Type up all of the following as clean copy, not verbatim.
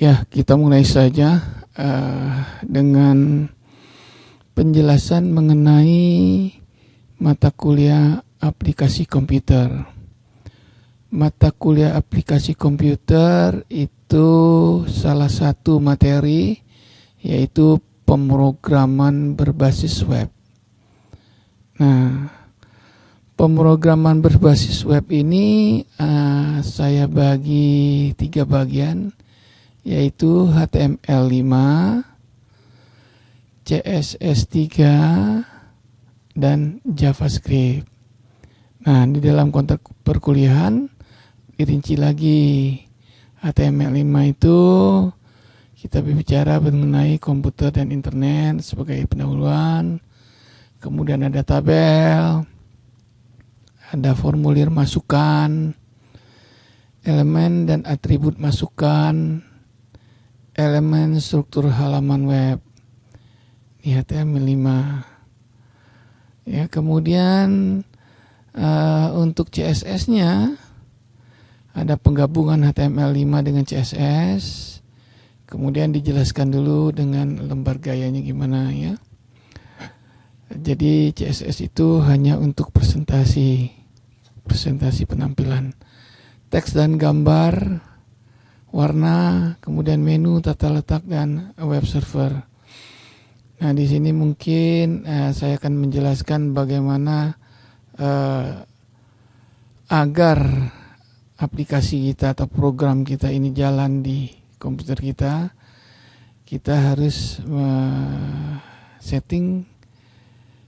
Ya, kita mulai saja dengan penjelasan mengenai mata kuliah aplikasi komputer. Mata kuliah aplikasi komputer itu salah satu materi, yaitu pemrograman berbasis web. Nah, pemrograman berbasis web ini saya bagi 3 bagian, yaitu HTML5, CSS3, dan JavaScript. Nah, di dalam konteks perkuliahan dirinci lagi. HTML5 itu kita berbicara mengenai komputer dan internet sebagai pendahuluan. Kemudian ada tabel, ada formulir masukan, elemen dan atribut masukan, elemen struktur halaman web. Ini HTML5. Ya, kemudian untuk CSS-nya ada penggabungan HTML5 dengan CSS. Kemudian dijelaskan dulu dengan lembar gayanya gimana ya. Jadi CSS itu hanya untuk presentasi penampilan. Teks dan gambar, warna, kemudian menu, tata letak, dan web server. Nah, di sini mungkin saya akan menjelaskan bagaimana agar aplikasi kita atau program kita ini jalan di komputer kita. Kita harus setting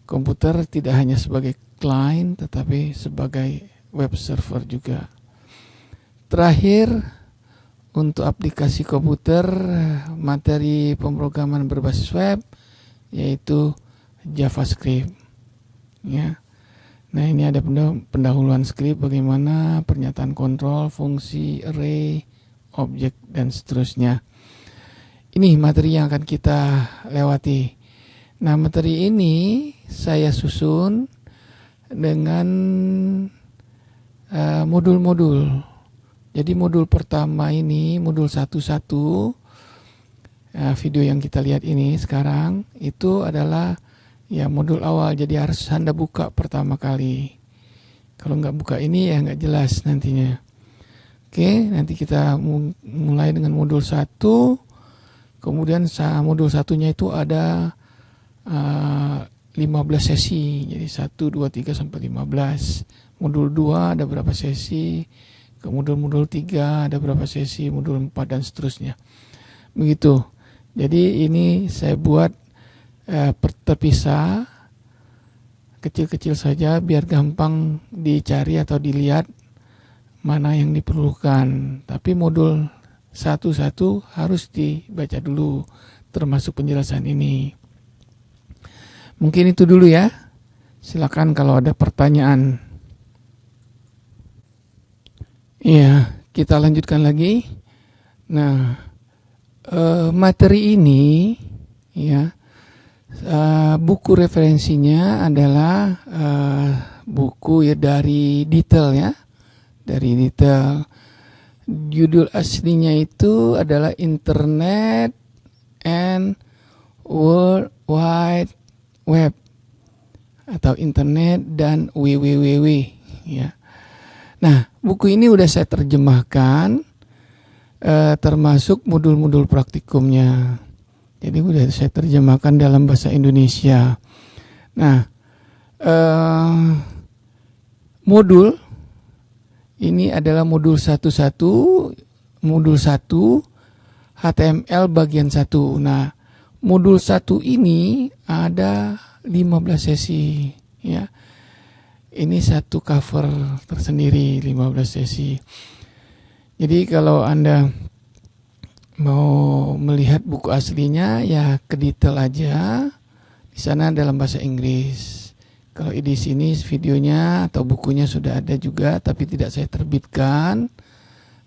komputer tidak hanya sebagai client, tetapi sebagai web server juga. Terakhir, untuk aplikasi komputer, materi pemrograman berbasis web, yaitu JavaScript. Ya. Nah, ini ada pendahuluan script, bagaimana pernyataan kontrol, fungsi, array, objek, dan seterusnya. Ini materi yang akan kita lewati. Nah, materi ini saya susun dengan modul-modul. Jadi modul pertama ini, modul 1.1, video yang kita lihat ini sekarang, itu adalah ya modul awal, jadi harus Anda buka pertama kali. Kalau nggak buka ini ya nggak jelas nantinya. Oke, nanti kita mulai dengan modul 1. Kemudian modul 1-nya itu ada 15 sesi. Jadi 1, 2, 3 sampai 15. Modul 2 ada berapa sesi. Kemudian modul 3 ada berapa sesi, modul 4 dan seterusnya. Begitu. Jadi ini saya buat terpisah kecil-kecil saja biar gampang dicari atau dilihat mana yang diperlukan. Tapi modul 1.1 harus dibaca dulu termasuk penjelasan ini. Mungkin itu dulu ya. Silakan kalau ada pertanyaan. Iya, kita lanjutkan lagi. Nah, materi ini ya, buku referensinya adalah buku ya dari Detail ya, dari Detail. Judul aslinya itu adalah Internet and World Wide Web atau Internet dan www ya. Nah, buku ini udah saya terjemahkan, termasuk modul-modul praktikumnya. Jadi udah saya terjemahkan dalam bahasa Indonesia. Nah, modul ini adalah modul 1.1, modul 1, HTML bagian 1. Nah, modul 1 ini ada 15 sesi ya. Ini satu cover tersendiri, 15 sesi. Jadi kalau Anda mau melihat buku aslinya ya ke Detail aja. Di sana dalam bahasa Inggris. Kalau di sini videonya atau bukunya sudah ada juga, tapi tidak saya terbitkan,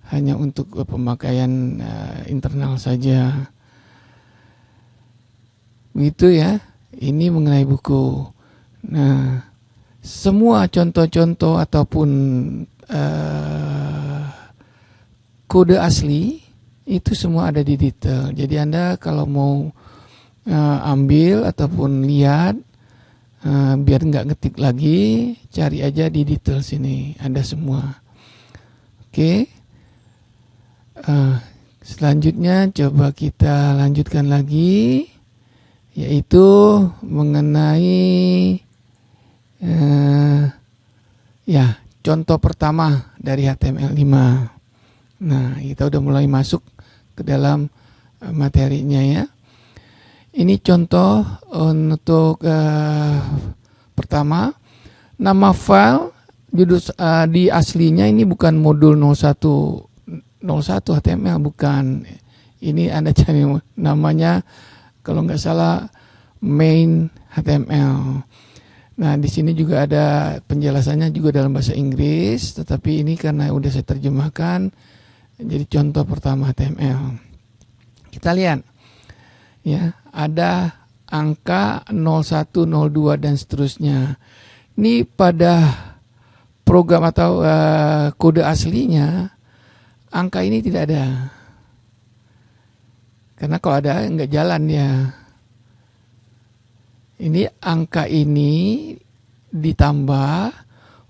hanya untuk pemakaian internal saja. Begitu ya. Ini mengenai buku. Nah, semua contoh-contoh ataupun kode asli itu semua ada di detail. Jadi Anda kalau mau ambil ataupun lihat, biar nggak ngetik lagi, cari aja di detail sini, ada semua. Oke. Selanjutnya coba kita lanjutkan lagi, yaitu mengenai contoh pertama dari HTML5. Nah, kita udah mulai masuk ke dalam materinya ya. Ini contoh untuk pertama, nama file judul di aslinya ini bukan modul 01 HTML, bukan. Ini Anda cari namanya kalau nggak salah main HTML. Nah, di sini juga ada penjelasannya juga dalam bahasa Inggris, tetapi ini karena udah saya terjemahkan jadi contoh pertama HTML. Kita lihat ya, ada angka 01, 02 dan seterusnya. Ini pada program atau kode aslinya angka ini tidak ada. Karena kalau ada nggak jalan ya. Ini angka ini ditambah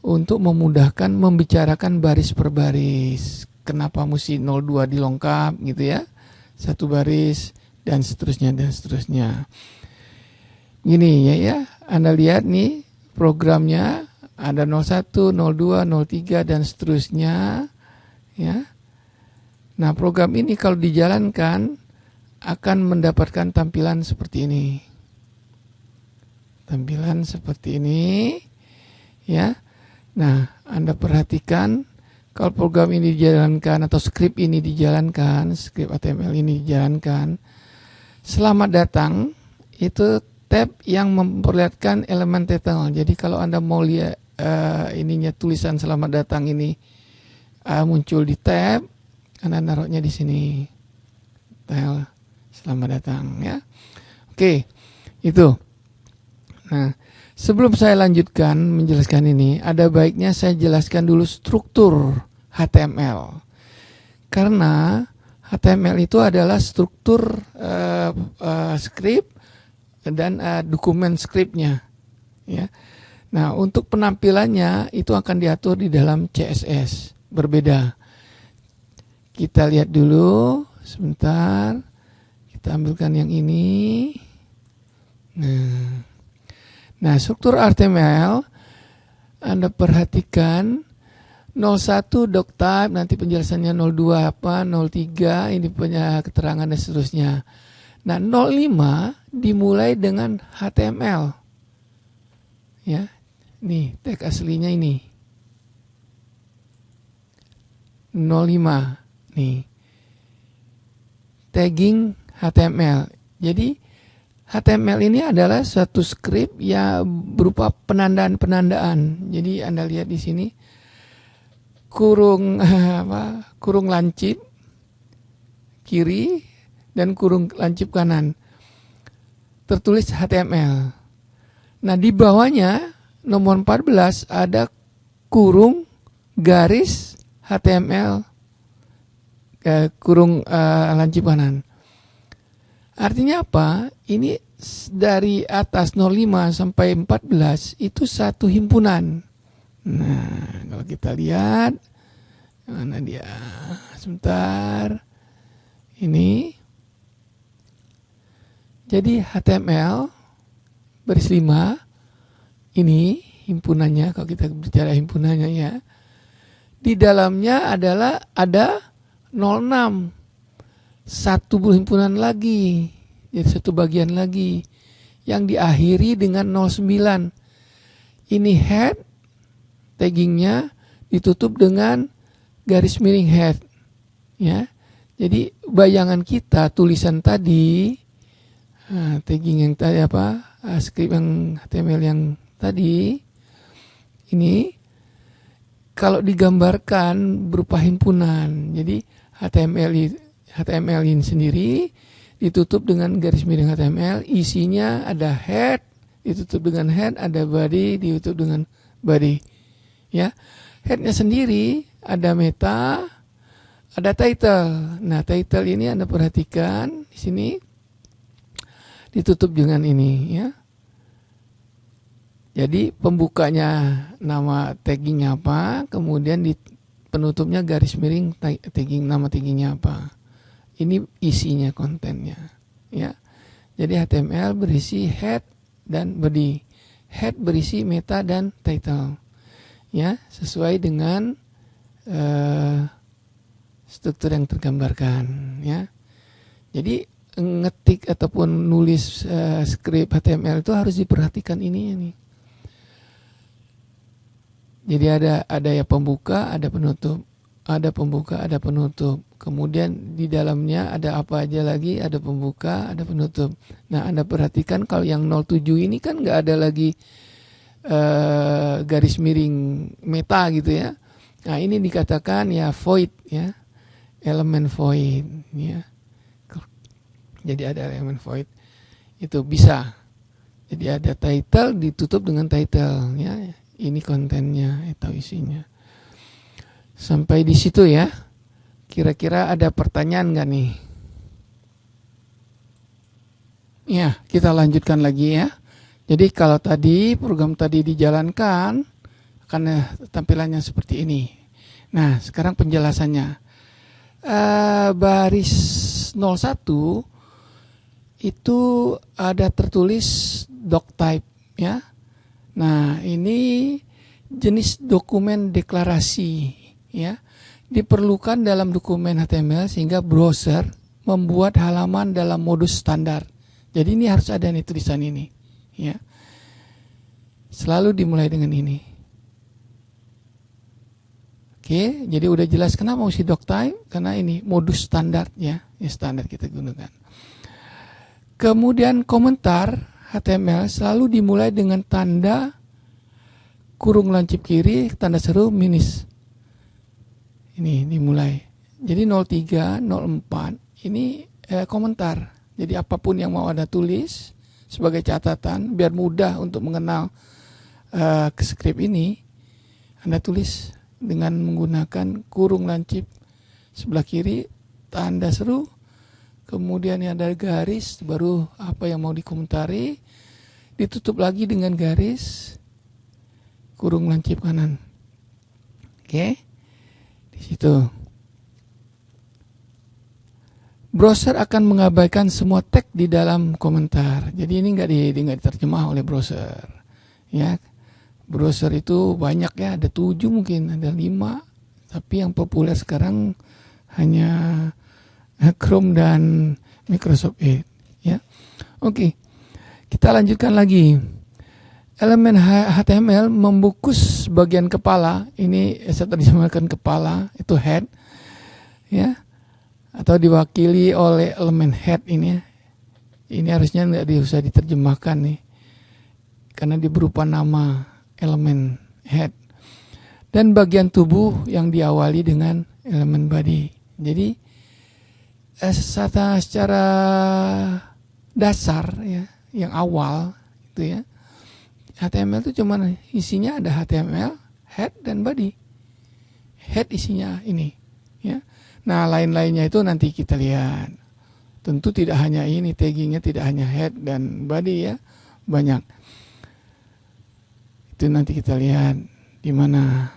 untuk memudahkan membicarakan baris per baris. Kenapa mesti 02 dilengkap gitu ya. Satu baris dan seterusnya dan seterusnya. Gini ya, Anda lihat nih programnya ada 01, 02, 03 dan seterusnya ya. Nah, program ini kalau dijalankan akan mendapatkan tampilan seperti ini. Tampilan seperti ini ya. Nah, Anda perhatikan kalau program ini dijalankan atau skrip ini dijalankan, skrip HTML ini dijalankan, selamat datang itu tab yang memperlihatkan elemen title. Jadi kalau Anda mau lihat ininya tulisan selamat datang ini muncul di tab, Anda naruhnya di sini. Title selamat datang ya. Oke, itu. Nah, sebelum saya lanjutkan menjelaskan ini, ada baiknya saya jelaskan dulu struktur HTML. Karena HTML itu adalah struktur script dan dokumen scriptnya. Ya. Nah, untuk penampilannya itu akan diatur di dalam CSS. Berbeda. Kita lihat dulu sebentar. Kita ambilkan yang ini. Nah, struktur HTML Anda perhatikan 01 doctype, nanti penjelasannya 02 apa, 03 ini punya keterangan dan seterusnya. Nah, 05 dimulai dengan HTML. Ya. Nih, tag aslinya ini. 05 nih. Tagging HTML. Jadi HTML ini adalah suatu script yang berupa penandaan-penandaan. Jadi Anda lihat di sini kurung lancip kiri dan kurung lancip kanan. Tertulis HTML. Nah, di bawahnya nomor 14 ada kurung garis HTML kurung lancip kanan. Artinya apa? Ini dari atas 05 sampai 14 itu satu himpunan. Nah, kalau kita lihat, mana dia? Sebentar. Ini. Jadi HTML baris 5 ini himpunannya, kalau kita bicara himpunannya ya. Di dalamnya adalah ada 06. Satu himpunan lagi. Jadi satu bagian lagi yang diakhiri dengan 09. Ini head, taggingnya ditutup dengan garis miring head. Ya, jadi bayangan kita tulisan tadi, tagging yang tadi script yang HTML yang tadi, ini kalau digambarkan berupa himpunan. Jadi HTML ini sendiri ditutup dengan garis miring HTML, isinya ada head, ditutup dengan head, ada body, ditutup dengan body. Ya, headnya sendiri ada meta, ada title. Nah, title ini Anda perhatikan di sini ditutup dengan ini ya. Jadi pembukanya nama taggingnya apa, kemudian di penutupnya garis miring tagging, nama taggingnya apa. Ini isinya, kontennya ya. Jadi HTML berisi head dan body. Head berisi meta dan title ya, sesuai dengan struktur yang tergambarkan ya. Jadi ngetik ataupun nulis skrip HTML itu harus diperhatikan ini. Jadi ada ya pembuka, ada penutup, ada pembuka, ada penutup. Kemudian di dalamnya ada apa aja lagi, ada pembuka, ada penutup. Nah, Anda perhatikan kalau yang 07 ini kan nggak ada lagi garis miring meta gitu ya. Nah, ini dikatakan ya void ya, elemen void ya. Jadi ada elemen void itu bisa. Jadi ada title ditutup dengan title ya. Ini kontennya atau isinya. Sampai di situ ya. Kira-kira ada pertanyaan nggak nih? Ya, kita lanjutkan lagi ya. Jadi kalau tadi program tadi dijalankan, akan tampilannya seperti ini. Nah, sekarang penjelasannya. Baris 01 itu ada tertulis doctype ya. Nah, ini jenis dokumen deklarasi ya. Diperlukan dalam dokumen HTML sehingga browser membuat halaman dalam modus standar. Jadi ini harus ada nih tulisan ini ya. Selalu dimulai dengan ini. Oke, jadi udah jelas kenapa mesti doctype, karena ini modus standar ya, standar kita gunakan. Kemudian komentar HTML selalu dimulai dengan tanda kurung lancip kiri, tanda seru minus. Ini dimulai. Jadi 03, 04 ini komentar. Jadi apapun yang mau Anda tulis sebagai catatan biar mudah untuk mengenal skrip ini, Anda tulis dengan menggunakan kurung lancip sebelah kiri, tanda seru, kemudian ada garis, baru apa yang mau dikomentari, ditutup lagi dengan garis, kurung lancip kanan. Oke, di situ. Browser akan mengabaikan semua tag di dalam komentar. Jadi ini nggak diterjemah oleh browser. Ya, browser itu banyak ya, ada 7 mungkin, ada 5. Tapi yang populer sekarang hanya Chrome dan Microsoft Edge. Ya, oke. Kita lanjutkan lagi. Elemen HTML membungkus bagian kepala. Ini saya terjemahkan kepala, itu head. Ya. Atau diwakili oleh elemen head ini. Ini harusnya nggak usah diterjemahkan nih, karena dia berupa nama elemen head. Dan bagian tubuh yang diawali dengan elemen body. Jadi secara dasar ya, yang awal itu ya, HTML itu cuma isinya ada HTML, head dan body. Head isinya ini ya. Nah, lain-lainnya itu nanti kita lihat. Tentu tidak hanya ini, taggingnya tidak hanya head dan body ya, banyak. Itu nanti kita lihat di mana,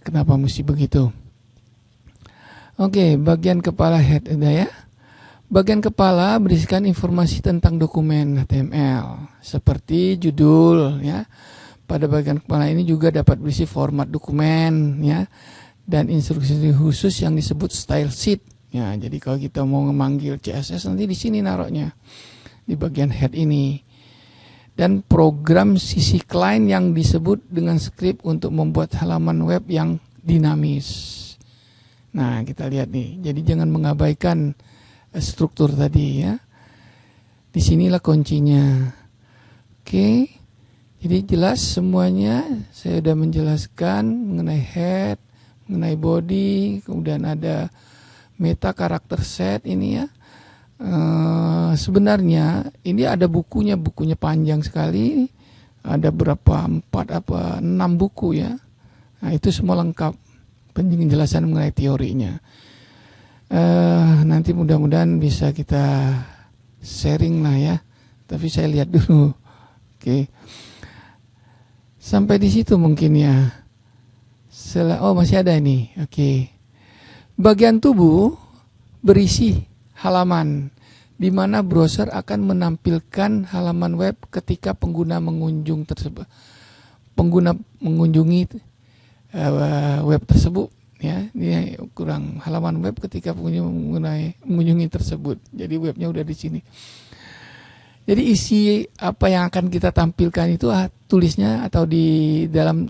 kenapa mesti begitu. Oke, bagian kepala head ada ya. Bagian kepala berisikan informasi tentang dokumen HTML, seperti judul ya. Pada bagian kepala ini juga dapat berisi format dokumen ya, dan instruksi khusus yang disebut style sheet. Ya, jadi kalau kita mau memanggil CSS nanti di sini naruhnya di bagian head ini. Dan program sisi klien yang disebut dengan script untuk membuat halaman web yang dinamis. Nah, kita lihat nih. Jadi jangan mengabaikan struktur tadi ya. Disinilah kuncinya. Oke. Jadi jelas semuanya. Saya sudah menjelaskan mengenai head, mengenai body, kemudian ada meta karakter set ini ya. Sebenarnya ini ada bukunya panjang sekali, ada berapa 4 6 buku ya. Nah, itu semua lengkap penjelasan mengenai teorinya. Nanti mudah-mudahan bisa kita sharing lah ya. Tapi saya lihat dulu. Oke. Sampai di situ mungkin ya. Oh, masih ada ini. Oke. Bagian tubuh berisi halaman di mana browser akan menampilkan halaman web ketika pengguna mengunjungi web tersebut. Ya, ini kurang halaman web ketika mengunjungi tersebut. Jadi webnya udah di sini. Jadi isi apa yang akan kita tampilkan itu tulisnya atau di dalam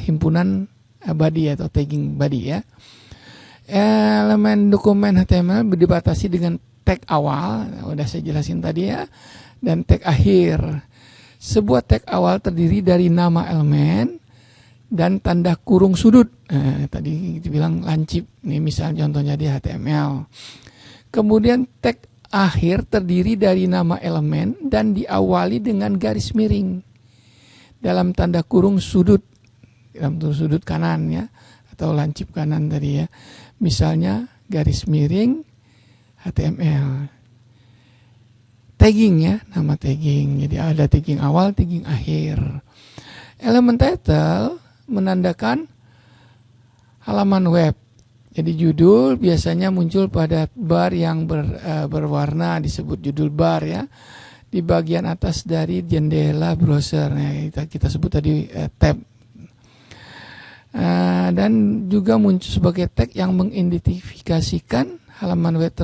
himpunan body atau tagging body ya. Elemen dokumen HTML dibatasi dengan tag awal, udah saya jelasin tadi ya, dan tag akhir. Sebuah tag awal terdiri dari nama elemen dan tanda kurung sudut. Tadi dibilang lancip, ini misal contohnya di HTML. Kemudian tag akhir terdiri dari nama elemen dan diawali dengan garis miring dalam tanda kurung sudut, dalam sudut kanan ya, atau lancip kanan tadi ya. Misalnya garis miring HTML. Tagging ya, nama tagging. Jadi ada tagging awal, tagging akhir. Elemen title menandakan halaman web. Jadi judul biasanya muncul pada bar yang berwarna, disebut judul bar ya. Di bagian atas dari jendela browser. Nah, kita sebut tadi tab. Dan juga muncul sebagai tag yang mengidentifikasikan halaman web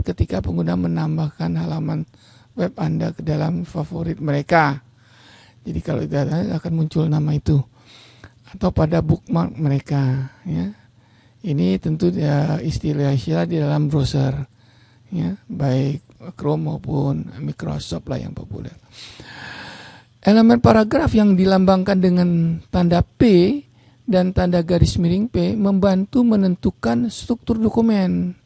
ketika pengguna menambahkan halaman web Anda ke dalam favorit mereka. Jadi kalau itu akan muncul nama itu atau pada bookmark mereka ya. Ini tentu ya istilah-istilah di dalam browser ya, baik Chrome maupun Microsoft lah yang populer. Elemen paragraf yang dilambangkan dengan tanda P dan tanda garis miring P membantu menentukan struktur dokumen.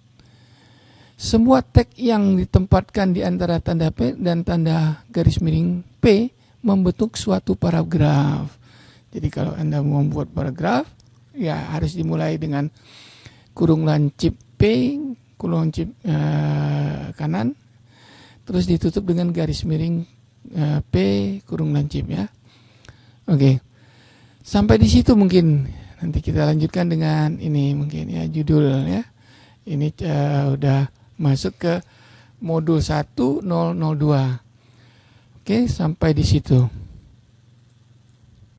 Semua tag yang ditempatkan di antara tanda P dan tanda garis miring P membentuk suatu paragraf. Jadi kalau Anda mau membuat paragraf, ya harus dimulai dengan kurung lancip P, kurung lancip kanan, terus ditutup dengan garis miring P kurung lancip ya. Oke. Sampai di situ mungkin. Nanti kita lanjutkan dengan ini mungkin ya, judul ya. Ini udah masuk ke modul 1002. Oke, sampai di situ.